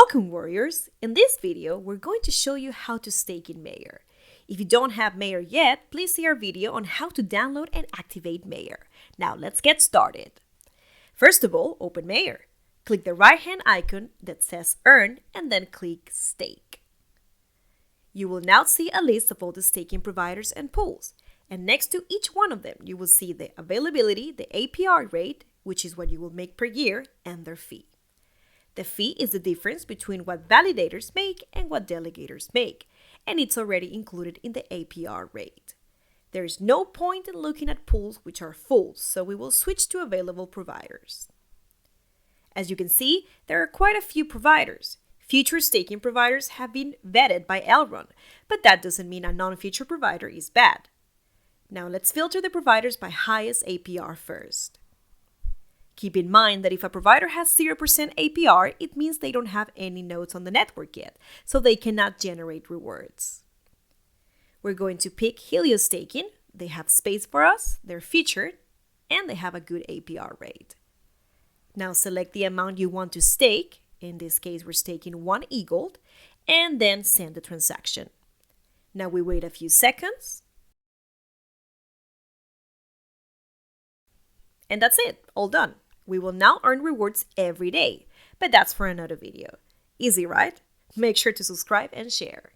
Welcome, Warriors! In this video, we're going to show you how to stake in Maiar. If you don't have Maiar yet, please see our video on how to download and activate Maiar. Now let's get started. First of all, open Maiar. Click the right-hand icon that says Earn and then click Stake. You will now see a list of all the staking providers and pools. And next to each one of them, you will see the availability, the APR rate, which is what you will make per year, and their fee. The fee is the difference between what validators make and what delegators make, and it's already included in the APR rate. There is no point in looking at pools which are full, so we will switch to available providers. As you can see, there are quite a few providers. Future staking providers have been vetted by Elrond, but that doesn't mean a non-future provider is bad. Now let's filter the providers by highest APR first. Keep in mind that if a provider has 0% APR, it means they don't have any nodes on the network yet, so they cannot generate rewards. We're going to pick Helios Staking. They have space for us, they're featured, and they have a good APR rate. Now select the amount you want to stake. In this case, we're staking 1 e-gold, and then send the transaction. Now we wait a few seconds. And that's it, all done. We will now earn rewards every day, but that's for another video. Easy, right? Make sure to subscribe and share.